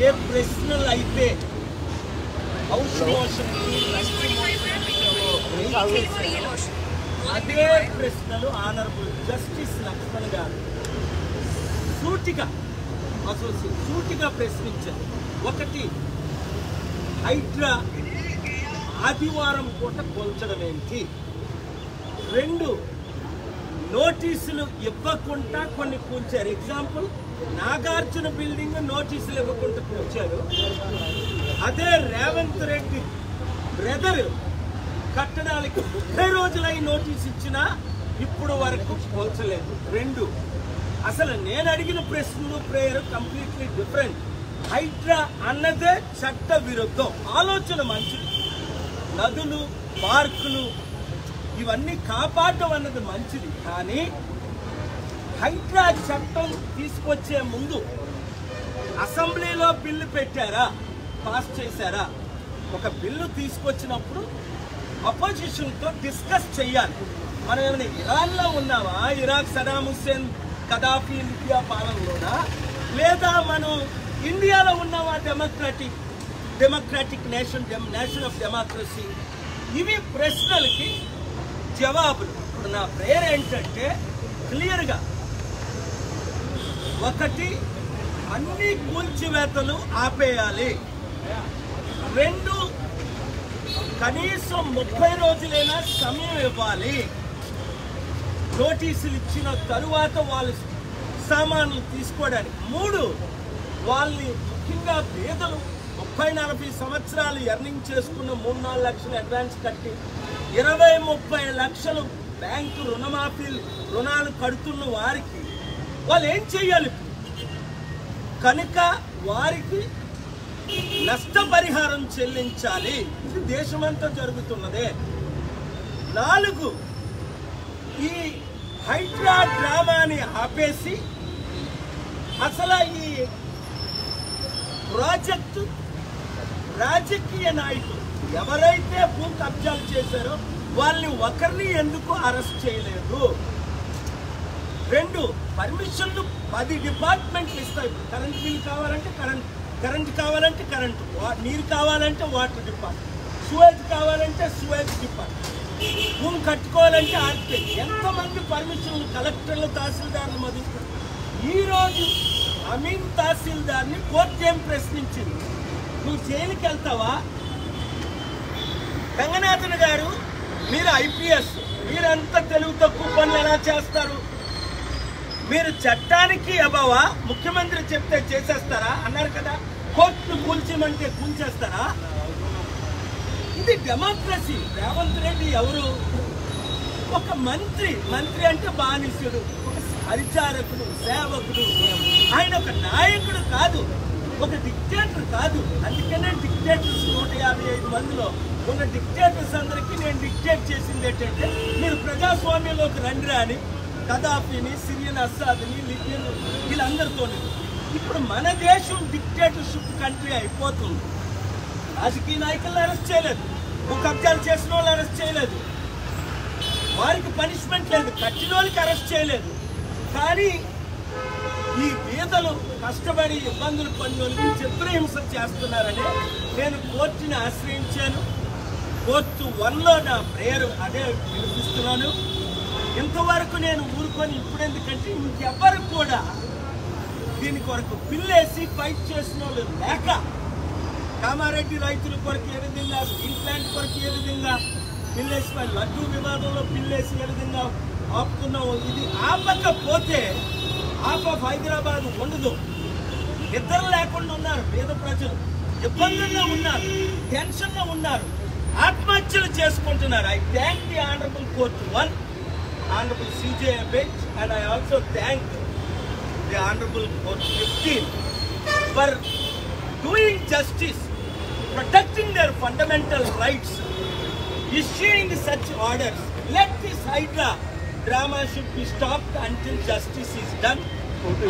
ఏ ప్రశ్నలు అయితే అదే ప్రశ్నలు ఆనరబుల్ జస్టిస్ లక్ష్మణ్ గారు సూటిగా ప్రశ్నించారు. ఒకటి, హైడ్రా ఆదివారం పూట కూల్చడం ఏంటి? రెండు, నోటీసులు ఇవ్వకుండా కొన్ని కూల్చారు. ఎగ్జాంపుల్, నాగార్జున బిల్డింగ్ నోటీసులు ఇవ్వకుండా కూల్చారు. అదే రేవంత్ రెడ్డి బ్రదర్ కట్టడానికి 30 రోజులై నోటీస్ ఇచ్చినా ఇప్పుడు వరకు కూల్చలేదు. రెండు, అసలు నేను అడిగిన ప్రశ్నలు ప్రేయర్ కంప్లీట్లీ డిఫరెంట్. హైడ్రా అన్నదే చట్ట విరుద్ధం. ఆలోచన మంచిది, నదులు పార్కులు ఇవన్నీ కాపాడడం అన్నది మంచిది. కానీ హైడ్రా చట్టం తీసుకొచ్చే ముందు అసెంబ్లీలో బిల్లు పెట్టారా, పాస్ చేశారా? ఒక బిల్లు తీసుకొచ్చినప్పుడు అపోజిషన్తో డిస్కస్ చేయాలి. మనం ఏమైనా ఇరాన్లో ఉన్నామా? Iraq Saddam Hussein Gaddafi Libya పాలనలోనా? లేదా మనం ఇండియాలో ఉన్నామా? Democratic nation of democracy. ఇవి ప్రశ్నలకి జవాబులు. ఇప్పుడు నా ప్రేయర్ ఏంటంటే క్లియర్గా, ఒకటి, అన్ని కూల్చివేతలు ఆపేయాలి. రెండు, కనీసం 30 రోజులైనా సమయం ఇవ్వాలి. నోటీసులు ఇచ్చిన తరువాత వాళ్ళు సామాన్లు తీసుకోవడానికి. మూడు, వాళ్ళని ముఖ్యంగా పేదలు 30-40 సంవత్సరాలు ఎర్నింగ్ చేసుకున్న 3-4 లక్షలు అడ్వాన్స్ కట్టి 20-30 లక్షలు బ్యాంకు రుణాలు కడుతున్న వారికి వాళ్ళు ఏం చెయ్యాలి? కనుక వారికి నష్టపరిహారం చెల్లించాలి. ఇది దేశమంతా జరుగుతున్నదే. 4, ఈ హైడ్రా డ్రామాని ఆపేసి అసలు ఈ ప్రాజెక్టు రాజకీయ నాయకులు ఎవరైతే భూ కబ్జాలు చేశారో వాళ్ళని ఒకరిని ఎందుకు అరెస్ట్ చేయలేదు? రెండు, పర్మిషన్లు 10 డిపార్ట్మెంట్లు ఇస్తాయి. కరెంట్ బిల్ కావాలంటే కరెంట్ కావాలంటే కరెంటు, నీరు కావాలంటే వాటర్ డిపార్ట్మెంట్, సువేజ్ కావాలంటే సువేజ్ డిపార్ట్మెంట్, భూమి కట్టుకోవాలంటే ఆర్కే. ఎంతమంది పర్మిషన్లు కలెక్టర్లు, తహసీల్దార్లు మొదలు. ఈరోజు అమీన్ తహసీల్దార్ని కోర్టు ఏం ప్రశ్నించింది? నువ్వు జైలుకి వెళ్తావా? రంగనాథన్ గారు, మీరు ఐపీఎస్, మీరంతా తెలుగు తక్కువ పనులు ఎలా చేస్తారు? మీరు చట్టానికి అబావా? ముఖ్యమంత్రి చెప్తే చేసేస్తారా అన్నారు కదా. కోర్టును కూల్చమంటే కూల్చేస్తారా? ఇది డెమోక్రసీ. రేవంత్ రెడ్డి ఎవరు? ఒక మంత్రి అంటే బానిసుడు, ఒక పరిచారకుడు, సేవకుడు. ఆయన ఒక నాయకుడు కాదు, ఒక డిక్టేటర్ కాదు. అందుకనే డిక్టేటర్స్ 155 మందిలో ఉన్న డిక్టేటర్స్ అందరికీ నేను డిక్టేట్ చేసింది ఏంటంటే, మీరు ప్రజాస్వామ్యంలోకి రండిరా అని కదాఫీని, సిరియన్ అస్సాద్ని, లిబియన్ వీళ్ళందరితో. ఇప్పుడు మన దేశం డిక్టేటర్షిప్ కంట్రీ అయిపోతుంది. రాజకీయ నాయకులను అరెస్ట్ చేయలేదు, భూ కబ్జాలు చేసిన వాళ్ళు అరెస్ట్ చేయలేదు, వారికి పనిష్మెంట్ లేదు, కట్టిన వాళ్ళకి అరెస్ట్ చేయలేదు. కానీ ఈ పేదలు కష్టపడి ఇబ్బందులు పొంది చిత్రహింస చేస్తున్నారని నేను కోర్టుని ఆశ్రయించాను. కోర్టు 1లో నా ప్రేయర్ అదే వినిపిస్తున్నాను. ఇంతవరకు నేను ఊరుకొని ఇప్పుడెందుకంటే ఇంకెవ్వరు కూడా దీని కొరకు పిల్లేసి ఫైట్ చేసిన వాళ్ళు లేక, కామారెడ్డి రైతుల కొరకు ఏ విధంగా, స్టీల్ ప్లాంట్ కొరకు ఏ విధంగా పిల్లేసి, లడ్డూ వివాదంలో పిల్లేసి ఏ విధంగా ఆపుతున్నాము. ఇది ఆపకపోతే ఆఫ్ హైదరాబాద్ ఉండదు. నిద్ర లేకుండా ఉన్నారు పేద ప్రజలు, ఇబ్బందుల్లో ఉన్నారు, టెన్షన్లో ఉన్నారు, ఆత్మహత్యలు చేసుకుంటున్నారు. I thank the honourable court 1, Honorable CJI bench, and I also thank the Honorable Court 15 for doing justice, protecting their fundamental rights, issuing such orders. Let this Hydra drama should be stopped until justice is done.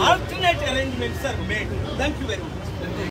Alternate arrangements are made. Thank you very much.